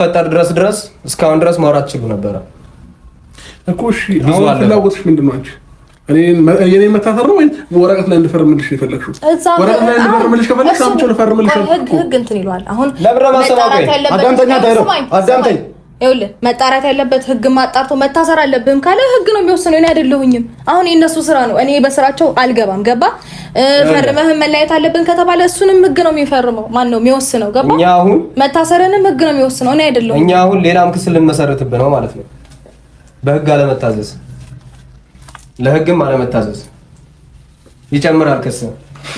ፈጠር ድረስ እስካሁን ድረስ ማውራት ችሉ ነበረ እኮ። እሺ አሁን ፍላጎትሽ ምንድን ነው? የኔ መታሰር ነው ወይ ወረቀት ላይ እንድፈርምልሽ የፈለግሽው? ወረቀት ላይ እንድፈርምልሽ ከፈለግሽ አምጪው ልፈርምልሽ። ህግ እንትን ይሏል። አሁን አዳምጠኝ። ይኸውልህ መጣራት ያለበት ህግ ማጣርቶ መታሰር አለብህም ካለ ህግ ነው የሚወስነው። እኔ አይደለሁኝም። አሁን የእነሱ ስራ ነው። እኔ በስራቸው አልገባም። ገባ? ፈርመህ መለያየት አለብን ከተባለ እሱንም ህግ ነው የሚፈርመው። ማን ነው የሚወስነው? ገባ? እኛ አሁን መታሰርንም ህግ ነው የሚወስነው። እኔ አይደለሁም። እኛ አሁን ሌላም ክስ ልንመሰርትብህ ነው ማለት ነው። በህግ አለመታዘዝ፣ ለህግም አለመታዘዝ ይጨምራል ክስ።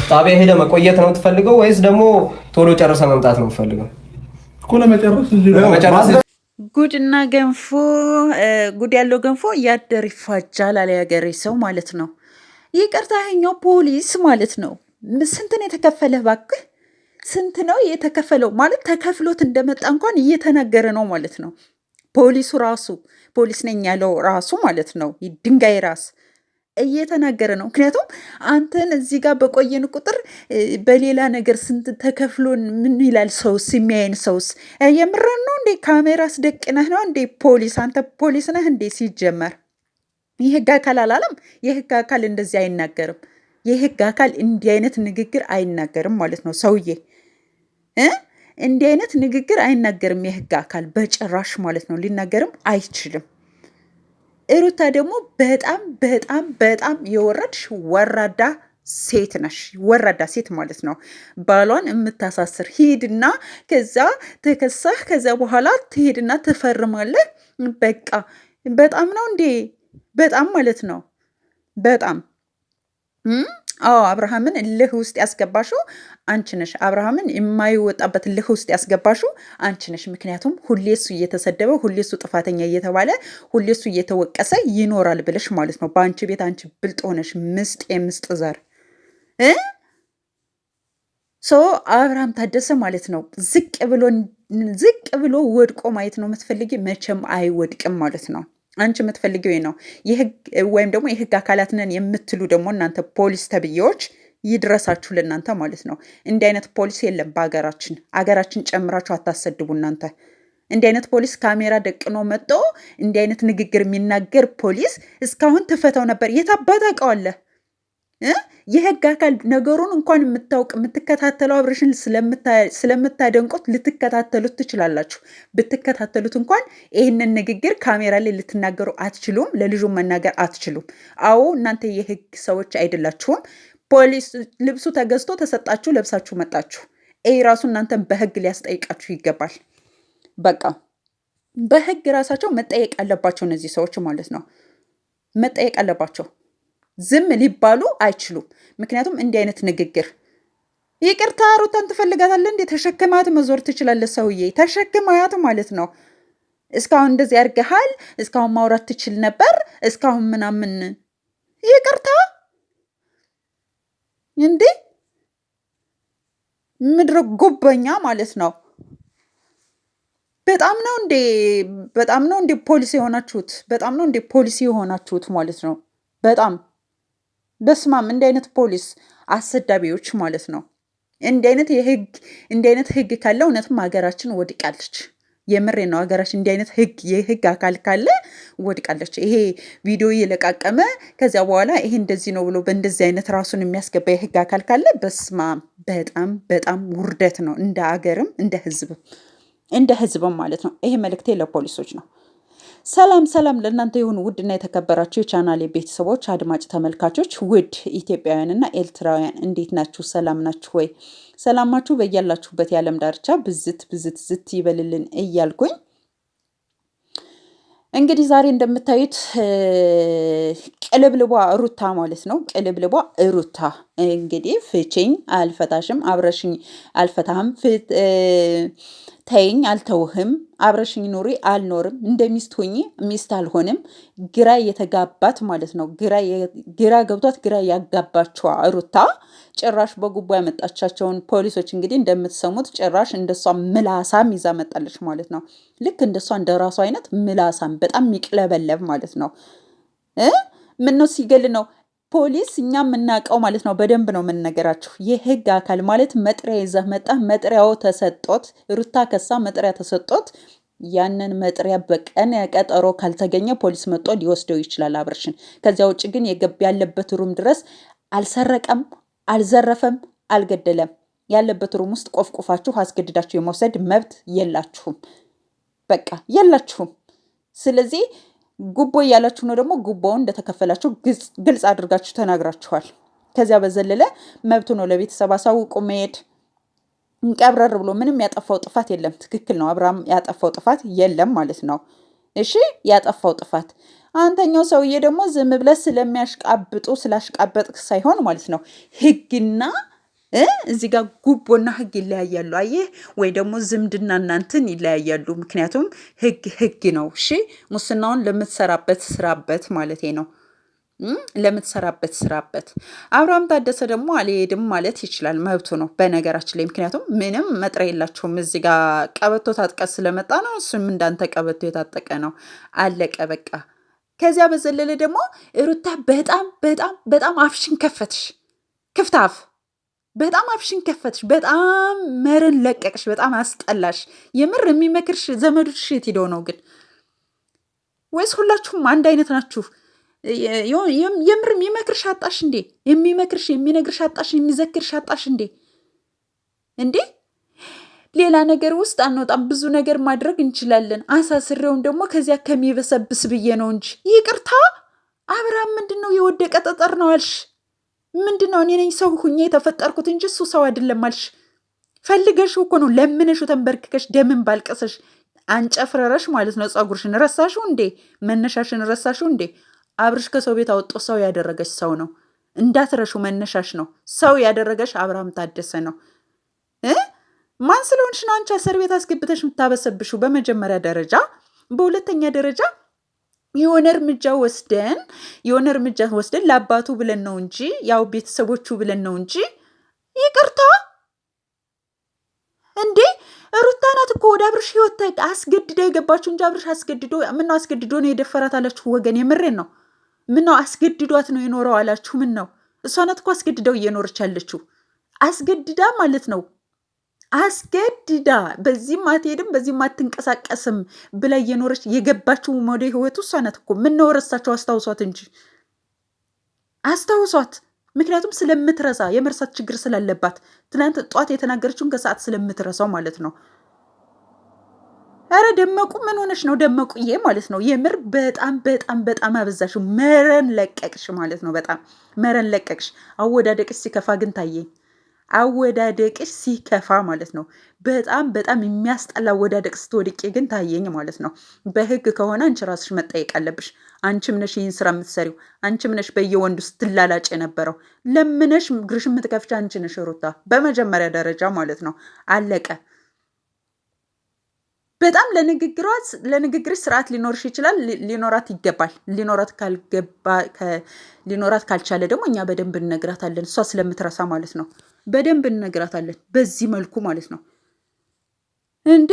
ጣቢያ ሄደ መቆየት ነው የምትፈልገው ወይስ ደግሞ ቶሎ ጨርሰ መምጣት ነው የምትፈልገው? እኮ ለመጨረስ ጉድና ገንፎ ጉድ ያለው ገንፎ እያደር ይፋጃል አለ ያገሬ ሰው ማለት ነው። ይቅርታ ይኸኛው ፖሊስ ማለት ነው። ስንት ነው የተከፈለ? እባክህ ስንት ነው የተከፈለው? ማለት ተከፍሎት እንደመጣ እንኳን እየተናገረ ነው ማለት ነው። ፖሊሱ ራሱ ፖሊስ ነኝ ያለው ራሱ ማለት ነው። ድንጋይ ራስ እየተናገረ ነው። ምክንያቱም አንተን እዚህ ጋር በቆየን ቁጥር በሌላ ነገር ስንት ተከፍሎን ምን ይላል ሰውስ? የሚያይን ሰውስ የምረን ነው እንዴ? ካሜራ አስደቅነህ ነው እንዴ? ፖሊስ አንተ ፖሊስ ነህ እንዴ? ሲጀመር የህግ አካል አላለም። የህግ አካል እንደዚህ አይናገርም። የህግ አካል እንዲህ አይነት ንግግር አይናገርም ማለት ነው። ሰውዬ እንዲህ አይነት ንግግር አይናገርም የህግ አካል በጭራሽ ማለት ነው። ሊናገርም አይችልም። ሩታ ደግሞ በጣም በጣም በጣም የወረድሽ ወራዳ ሴት ነሽ። ወራዳ ሴት ማለት ነው። ባሏን የምታሳስር ሂድና ከዛ ተከሳህ ከዛ በኋላ ትሄድና ትፈርማለህ። በቃ በጣም ነው እንዴ? በጣም ማለት ነው። በጣም አዎ፣ አብርሃምን እልህ ውስጥ ያስገባሽው አንቺ ነሽ። አብርሃምን የማይወጣበት እልህ ውስጥ ያስገባሽው አንቺ ነሽ። ምክንያቱም ሁሌ እሱ እየተሰደበ፣ ሁሌ እሱ ጥፋተኛ እየተባለ፣ ሁሌ እሱ እየተወቀሰ ይኖራል ብለሽ ማለት ነው። በአንቺ ቤት አንቺ ብልጥ ሆነሽ ምስጥ የምስጥ ዘር አብርሃም ታደሰ ማለት ነው። ዝቅ ብሎ ወድቆ ማየት ነው የምትፈልጊ። መቼም አይወድቅም ማለት ነው። አንቺ የምትፈልጊው ነው የህግ ወይም ደግሞ የህግ አካላት ነን የምትሉ ደግሞ እናንተ ፖሊስ ተብዬዎች ይድረሳችሁ ለእናንተ ማለት ነው። እንዲህ አይነት ፖሊስ የለም በሀገራችን። አገራችን ጨምራችሁ አታሰድቡ እናንተ። እንዲህ አይነት ፖሊስ ካሜራ ደቅኖ መጥቶ እንዲህ አይነት ንግግር የሚናገር ፖሊስ እስካሁን ትፈታው ነበር። የታባት አውቀዋለህ? የህግ አካል ነገሩን እንኳን የምታውቅ የምትከታተለው አብርሽን ስለምታደንቁት ልትከታተሉት ትችላላችሁ። ብትከታተሉት እንኳን ይህንን ንግግር ካሜራ ላይ ልትናገሩ አትችሉም። ለልጁ መናገር አትችሉም። አዎ እናንተ የህግ ሰዎች አይደላችሁም። ፖሊስ ልብሱ ተገዝቶ ተሰጣችሁ፣ ለብሳችሁ መጣችሁ። ይህ ራሱ እናንተን በህግ ሊያስጠይቃችሁ ይገባል። በቃ በህግ ራሳቸው መጠየቅ አለባቸው እነዚህ ሰዎች ማለት ነው። መጠየቅ አለባቸው። ዝም ሊባሉ አይችሉም። ምክንያቱም እንዲህ አይነት ንግግር ይቅርታ፣ ሩታን ትፈልጋታለህ እንዴ? ተሸክማት መዞር ትችላለህ። ሰውዬ ተሸክማያት ማለት ነው። እስካሁን እንደዚህ ያርገሃል፣ እስካሁን ማውራት ትችል ነበር፣ እስካሁን ምናምን። ይቅርታ እንዴ? ምድረ ጉበኛ ማለት ነው። በጣም ነው እንዴ ፖሊሲ የሆናችሁት? በጣም ነው እንዴ ፖሊሲ የሆናችሁት ማለት ነው። በጣም በስማም እንዲህ አይነት ፖሊስ አሰዳቢዎች ማለት ነው። እንዲህ አይነት ህግ ካለ እውነትም ሀገራችን ወድቃለች። የምሬ ነው። ሀገራችን እንዲህ አይነት የህግ አካል ካለ ወድቃለች። ይሄ ቪዲዮ እየለቃቀመ ከዚያ በኋላ ይሄ እንደዚህ ነው ብሎ በእንደዚህ አይነት ራሱን የሚያስገባ የህግ አካል ካለ በስማም በጣም በጣም ውርደት ነው። እንደ ሀገርም እንደ ህዝብም ማለት ነው። ይሄ መልእክቴ ለፖሊሶች ነው። ሰላም ለእናንተ የሆኑ ውድና የተከበራችሁ የቻናሌ ቤተሰቦች፣ አድማጭ ተመልካቾች፣ ውድ ኢትዮጵያውያንና ኤርትራውያን እንዴት ናችሁ? ሰላም ናችሁ ወይ? ሰላማችሁ በያላችሁበት የዓለም ዳርቻ ብዝት ይበልልን እያልኩኝ እንግዲህ ዛሬ እንደምታዩት ቅልብልቧ ሩታ ማለት ነው። ቅልብልቧ ሩታ እንግዲህ ፍቺኝ፣ አልፈታሽም፣ አብረሽኝ አልፈታህም፣ ተይኝ፣ አልተውህም፣ አብረሽኝ ኑሪ፣ አልኖርም፣ እንደ ሚስት ሆኜ ሚስት አልሆንም፣ ግራ የተጋባት ማለት ነው። ግራ ገብቷት ግራ ያጋባችዋ ሩታ ጭራሽ በጉቦ ያመጣቻቸውን ፖሊሶች እንግዲህ እንደምትሰሙት ጭራሽ እንደሷ ምላሳም ይዛ መጣለች ማለት ነው። ልክ እንደሷ እንደ ራሱ አይነት ምላሳም በጣም የሚቅለበለብ ማለት ነው። ምነው ሲገል ነው ፖሊስ እኛ የምናውቀው ማለት ነው። በደንብ ነው የምንነገራችሁ። የህግ አካል ማለት መጥሪያ ይዘህ መጣ፣ መጥሪያው ተሰጦት ሩታ ከሳ መጥሪያ ተሰጦት ያንን መጥሪያ በቀን ቀጠሮ ካልተገኘ ፖሊስ መጥቶ ሊወስደው ይችላል አብርሽን። ከዚያ ውጭ ግን ያለበት ሩም ድረስ አልሰረቀም፣ አልዘረፈም፣ አልገደለም። ያለበት ሩም ውስጥ ቆፍቆፋችሁ አስገድዳችሁ የመውሰድ መብት የላችሁም። በቃ የላችሁም። ስለዚህ ጉቦ እያላችሁ ነው። ደግሞ ጉቦውን እንደተከፈላችሁ ግልጽ አድርጋችሁ ተናግራችኋል። ከዚያ በዘለለ መብቱ ነው ለቤተሰብ አሳውቁ መሄድ። ቀብረር ብሎ ምንም ያጠፋው ጥፋት የለም። ትክክል ነው። አብርሃም ያጠፋው ጥፋት የለም ማለት ነው። እሺ ያጠፋው ጥፋት አንተኛው ሰውዬ ደግሞ ዝም ብለህ ስለሚያሽቃብጡ ስላሽቃበጥክ ሳይሆን ማለት ነው ህግና እዚህ ጋር ጉቦና ህግ ይለያያሉ። አየህ ወይ ደግሞ ዝምድና እናንተን ይለያያሉ። ምክንያቱም ህግ ነው። እሺ ሙስናውን ለምትሰራበት ስራበት ማለት ነው። ለምትሰራበት ስራበት። አብርሃም ታደሰ ደግሞ አልሄድም ማለት ይችላል፣ መብቱ ነው በነገራችን ላይ። ምክንያቱም ምንም መጥሪያ የላቸውም። እዚህ ጋር ቀበቶ ታጥቀ ስለመጣ ነው። እሱም እንዳንተ ቀበቶ የታጠቀ ነው። አለቀ በቃ። ከዚያ በዘለለ ደግሞ ሩታ በጣም በጣም በጣም አፍሽን ከፈትሽ፣ ክፍት አፍ በጣም አፍሽን ከፈትሽ፣ በጣም መረን ለቀቅሽ፣ በጣም አስጠላሽ። የምር የሚመክርሽ ዘመዶች የት ሄደው ነው ግን? ወይስ ሁላችሁም አንድ አይነት ናችሁ? የምር የሚመክርሽ አጣሽ እንዴ? የሚመክርሽ የሚነግርሽ አጣሽ? የሚዘክርሽ አጣሽ እንዴ? እንዴ ሌላ ነገር ውስጥ አንወጣም። ብዙ ነገር ማድረግ እንችላለን። አሳስሬውን ደግሞ ከዚያ ከሚበሰብስ ብዬ ነው እንጂ። ይቅርታ አብርሃም ምንድን ነው የወደቀ ጠጠር ነው አልሽ? ምንድን ነው? እኔ ነኝ ሰው ሁኜ የተፈጠርኩት እንጂ እሱ ሰው አይደለም አልሽ። ፈልገሽው እኮ ነው፣ ለምነሽው፣ ተንበርክከሽ፣ ደምን ባልቀሰሽ አንጨፍረረሽ ማለት ነው። ፀጉርሽን ረሳሽው እንዴ? መነሻሽን ረሳሽው እንዴ? አብርሽ ከሰው ቤት አወጦ ሰው ያደረገሽ ሰው ነው። እንዳትረሹ፣ መነሻሽ ነው። ሰው ያደረገሽ አብርሃም ታደሰ ነው። ማን ስለሆንሽ ነው አንቺ እስር ቤት አስገብተሽ የምታበሰብሹ? በመጀመሪያ ደረጃ። በሁለተኛ ደረጃ የሆነ እርምጃ ወስደን ለአባቱ ብለን ነው እንጂ ያው ቤተሰቦቹ ብለን ነው እንጂ። ይቅርታ እንዴ ሩታ ናት እኮ ወደ አብርሽ ህይወት አስገድዳ የገባችሁ እንጂ አብርሽ አስገድዶ ምነው አስገድዶ ነው የደፈራት አላችሁ ወገን? የምሬን ነው። ምነው አስገድዷት ነው የኖረው አላችሁ? ምን ነው እሷ ናት እኮ አስገድደው እየኖረች ያለችው። አስገድዳ ማለት ነው አስገድዳ በዚህም አትሄድም በዚህም አትንቀሳቀስም ብላ እየኖረች የገባችው ወደ ህይወቱ እሷ ናት እኮ። ምነው ረሳቸው? አስታውሷት እንጂ አስታውሷት። ምክንያቱም ስለምትረሳ የመርሳት ችግር ስላለባት ትናንት ጧት የተናገረችውን ከሰዓት ስለምትረሳው ማለት ነው። ኧረ ደመቁ ምን ሆነሽ ነው? ደመቁዬ ማለት ነው የምር በጣም በጣም በጣም አበዛሽው። መረን ለቀቅሽ ማለት ነው። በጣም መረን ለቀቅሽ። አወዳደቅሽ ሲከፋ ግን ታየኝ። አወዳደቅሽ ሲከፋ ማለት ነው። በጣም በጣም የሚያስጠላ አወዳደቅ ስትወድቄ ግን ታየኝ ማለት ነው። በህግ ከሆነ አንቺ ራስሽ መጠየቅ አለብሽ። አንቺም ነሽ ይህን ስራ የምትሰሪው። አንቺም ነሽ በየወንዱ ስትላላጭ የነበረው። ለምነሽ ግርሽ የምትከፍቻ አንቺ ነሽ ሩታ፣ በመጀመሪያ ደረጃ ማለት ነው። አለቀ። በጣም ለንግግርሽ ስርዓት ሊኖርሽ ይችላል፣ ሊኖራት ይገባል። ሊኖራት ካልቻለ ደግሞ እኛ በደንብ እንነግራታለን። እሷ ስለምትረሳ ማለት ነው። በደንብ እንነግራታለን። በዚህ መልኩ ማለት ነው። እንዴ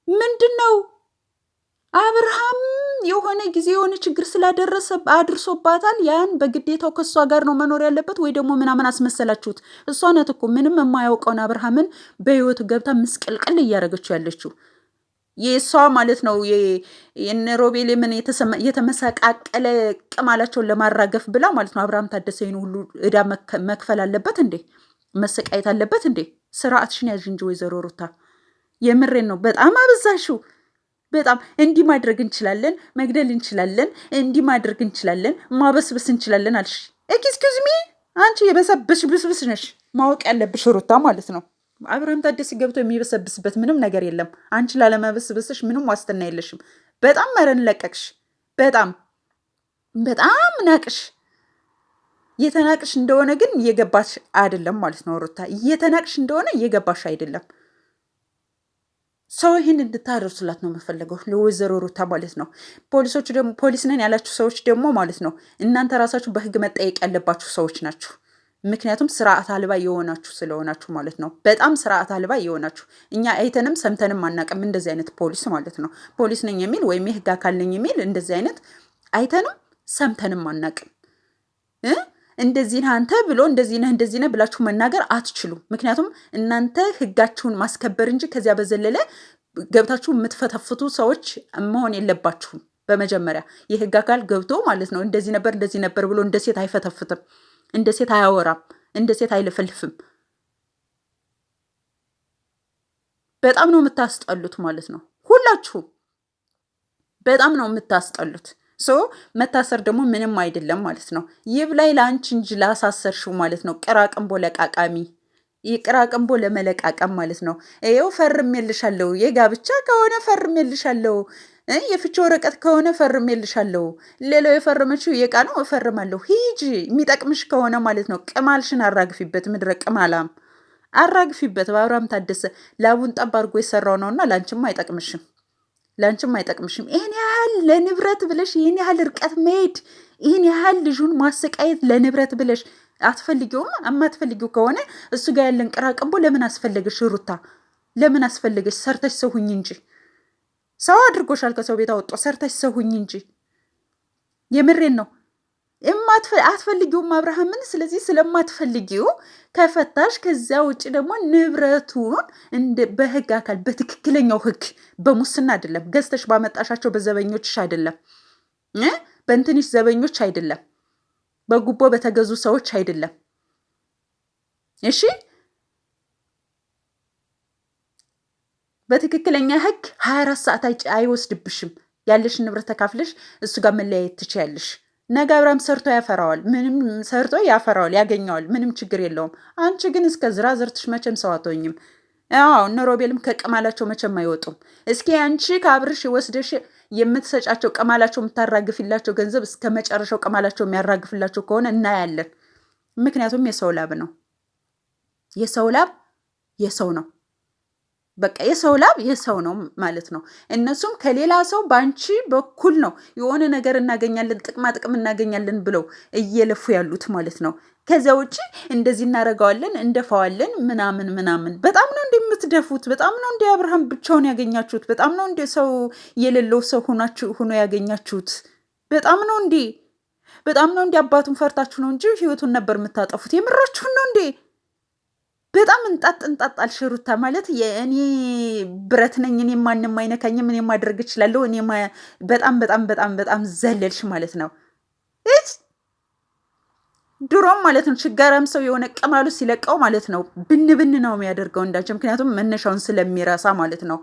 ምንድን ነው አብርሃም የሆነ ጊዜ የሆነ ችግር ስላደረሰ አድርሶባታል። ያን በግዴታው ከእሷ ጋር ነው መኖር ያለበት ወይ ደግሞ ምናምን አስመሰላችሁት? እሷ ናት እኮ ምንም የማያውቀውን አብርሃምን በህይወቱ ገብታ ምስቅልቅል እያደረገችው ያለችው የእሷ ማለት ነው። የሮቤል ምን የተመሰቃቀለ ቅማላቸውን ለማራገፍ ብላ ማለት ነው። አብርሃም ታደሰ ይህን ሁሉ ዕዳ መክፈል አለበት እንዴ? መሰቃየት አለበት እንዴ? ስርዓትሽን ያዥ እንጂ ወይዘሮ ሩታ፣ የምሬን ነው። በጣም አበዛሽው። በጣም እንዲህ ማድረግ እንችላለን፣ መግደል እንችላለን፣ እንዲህ ማድረግ እንችላለን፣ ማበስበስ እንችላለን አልሽ። ኤክስኪውዝ ሚ አንቺ የበሰበሽ ብስብስ ነሽ። ማወቅ ያለብሽ ሩታ ማለት ነው። አብርሃም ታደሰ ገብቶ የሚበሰብስበት ምንም ነገር የለም። አንቺ ላለመበስበስሽ ምንም ዋስትና የለሽም። በጣም መረን ለቀቅሽ። በጣም በጣም ናቅሽ። እየተናቅሽ እንደሆነ ግን እየገባሽ አይደለም ማለት ነው ሩታ። እየተናቅሽ እንደሆነ እየገባሽ አይደለም። ሰው ይህን እንድታደርሱላት ነው የምፈልገው ለወይዘሮ ሩታ ማለት ነው። ፖሊሶቹ ደግሞ ፖሊስ ነን ያላችሁ ሰዎች ደግሞ ማለት ነው እናንተ ራሳችሁ በህግ መጠየቅ ያለባችሁ ሰዎች ናችሁ። ምክንያቱም ስርዓት አልባ የሆናችሁ ስለሆናችሁ ማለት ነው። በጣም ስርዓት አልባ የሆናችሁ እኛ አይተንም ሰምተንም አናውቅም። እንደዚህ አይነት ፖሊስ ማለት ነው። ፖሊስ ነኝ የሚል ወይም የህግ አካል ነኝ የሚል እንደዚህ አይነት አይተንም ሰምተንም አናውቅም። እንደዚህ ነህ አንተ ብሎ እንደዚህ ነህ ብላችሁ መናገር አትችሉም። ምክንያቱም እናንተ ህጋችሁን ማስከበር እንጂ ከዚያ በዘለለ ገብታችሁ የምትፈተፍቱ ሰዎች መሆን የለባችሁም። በመጀመሪያ የህግ አካል ገብቶ ማለት ነው እንደዚህ ነበር ብሎ እንደ ሴት አይፈተፍትም፣ እንደ ሴት አያወራም፣ እንደ ሴት አይለፈልፍም። በጣም ነው የምታስጠሉት ማለት ነው። ሁላችሁም በጣም ነው የምታስጠሉት። መታሰር ደግሞ ምንም አይደለም ማለት ነው። ይብላኝ ለአንቺ እንጂ ላሳሰርሽው ማለት ነው። ቅራቅንቦ ለቃቃሚ ይቅራቅንቦ ለመለቃቀም ማለት ነው። ይኸው ፈርሜልሻለሁ። የጋብቻ ከሆነ ፈርሜልሻለሁ። የፍቺ ወረቀት ከሆነ ፈርሜልሻለሁ። ሌላው የፈረመችው የቃ ነው እፈርማለሁ። ሂጂ የሚጠቅምሽ ከሆነ ማለት ነው። ቅማልሽን አራግፊበት፣ ምድረ ቅማላም አራግፊበት። በአብርሃም ታደሰ ላቡን ጠብ አድርጎ የሰራው ነውና ላንቺም አይጠቅምሽም፣ ላንቺም አይጠቅምሽም። ይህን ያህል ለንብረት ብለሽ ይህን ያህል ርቀት መሄድ፣ ይህን ያህል ልጁን ማሰቃየት ለንብረት ብለሽ አትፈልጊውም። የማትፈልጊው ከሆነ እሱ ጋር ያለን ቅራቅንቦ ለምን አስፈለገሽ? ሩታ ለምን አስፈለገሽ? ሰርተሽ ሰው ሁኝ እንጂ ሰው አድርጎሻል። ከሰው ቤት አወጣ። ሰርተሽ ሰው ሁኝ እንጂ የምሬን ነው። አትፈልጊውም አብርሃምን። ስለዚህ ስለማትፈልጊው ከፈታሽ፣ ከዚያ ውጭ ደግሞ ንብረቱን በህግ አካል በትክክለኛው ህግ፣ በሙስና አይደለም፣ ገዝተሽ ባመጣሻቸው በዘበኞችሽ አይደለም፣ በእንትንሽ ዘበኞች አይደለም፣ በጉቦ በተገዙ ሰዎች አይደለም። እሺ በትክክለኛ ህግ 24 ሰዓት አይወስድብሽም። ያለሽን ንብረት ተካፍለሽ እሱ ጋር መለያየት ትችያለሽ። ነገ አብርሃም ሰርቶ ያፈራዋል። ምንም ሰርቶ ያፈራዋል፣ ያገኘዋል። ምንም ችግር የለውም። አንቺ ግን እስከ ዝራዝርትሽ መቼም ሰው አትሆኝም። እነ ሮቤልም ከቅማላቸው መቼም አይወጡም። እስኪ አንቺ ከአብርሽ ወስደሽ የምትሰጫቸው ቅማላቸው የምታራግፊላቸው ገንዘብ እስከ መጨረሻው ቅማላቸው የሚያራግፍላቸው ከሆነ እናያለን። ምክንያቱም የሰው ላብ ነው። የሰው ላብ የሰው ነው። በቃ የሰው ላብ የሰው ነው ማለት ነው። እነሱም ከሌላ ሰው በአንቺ በኩል ነው የሆነ ነገር እናገኛለን፣ ጥቅማ ጥቅም እናገኛለን ብለው እየለፉ ያሉት ማለት ነው። ከዚያ ውጭ እንደዚህ እናደርገዋለን፣ እንደፋዋለን ምናምን። በጣም ነው እንደምትደፉት። በጣም ነው እንደ አብርሃም ብቻውን ያገኛችሁት። በጣም ነው እንደ ሰው የሌለው ሰው ሆኖ ያገኛችሁት። በጣም ነው እንደ አባቱን ፈርታችሁ ነው እንጂ ህይወቱን ነበር የምታጠፉት። የምራችሁን ነው እንዴ? በጣም እንጣጥ አልሽሩታ ማለት እኔ ብረት ነኝ፣ እኔ ማንም አይነካኝም፣ እኔ ማድረግ እችላለሁ፣ እኔ በጣም ዘለልሽ ማለት ነው። ድሮም ማለት ነው ችጋራም ሰው የሆነ ቅማሉ ሲለቀው ማለት ነው ብን ነው የሚያደርገው እንዳንቺ። ምክንያቱም መነሻውን ስለሚረሳ ማለት ነው።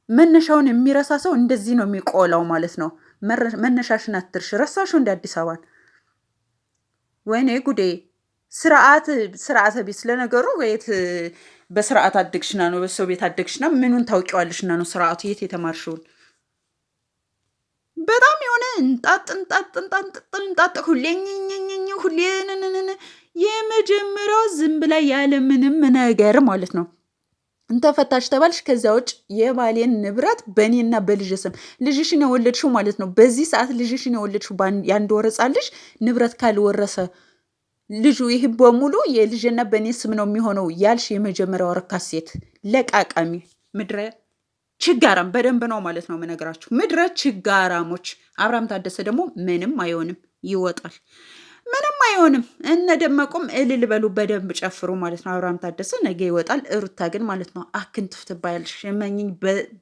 መነሻውን የሚረሳ ሰው እንደዚህ ነው የሚቆላው ማለት ነው። መነሻሽን አትርሽ። ረሳሽው እንደ አዲስ አበባን። ወይኔ ጉዴ! ስርዓተ ቢስ ለነገሩ። የት በስርዓት አደግሽና ነው? በሰው ቤት አደግሽና ምኑን ታውቂዋለሽና ነው ስርዓቱ? የት የተማርሽውን? በጣም የሆነ እንጣጥ ሁሌ የመጀመሪያው ዝም ብላ ያለ ምንም ነገር ማለት ነው እንተፈታሽ ተባልሽ። ከዚያ ውጭ የባሌን ንብረት በእኔና በልጅ ስም ልጅሽን የወለድሽው ማለት ነው። በዚህ ሰዓት ልጅሽን የወለድሽው የአንድ ወር ሕፃን ልጅ ንብረት ካልወረሰ ልጁ ይህ በሙሉ የልጅና በእኔ ስም ነው የሚሆነው ያልሽ የመጀመሪያው ረካስ ሴት ለቃቃሚ ምድረ ችጋራም በደንብ ነው ማለት ነው የምነግራችሁ። ምድረ ችጋራሞች። አብርሃም ታደሰ ደግሞ ምንም አይሆንም፣ ይወጣል። ምንም አይሆንም። እነ ደመቁም እልል በሉ፣ በደንብ ጨፍሩ ማለት ነው። አብርሃም ታደሰ ነገ ይወጣል። ሩታ ግን ማለት ነው አክንትፍ ትባያለሽ። የመኝኝ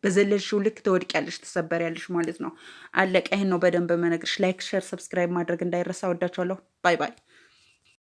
በዘለልሽው ልክ ትወድቂያለሽ፣ ትሰበሪያለሽ ማለት ነው። አለቀ። ይህን ነው በደንብ መነግርሽ። ላይክ፣ ሸር፣ ሰብስክራይብ ማድረግ እንዳይረሳ። ወዳችኋለሁ። ባይ ባይ።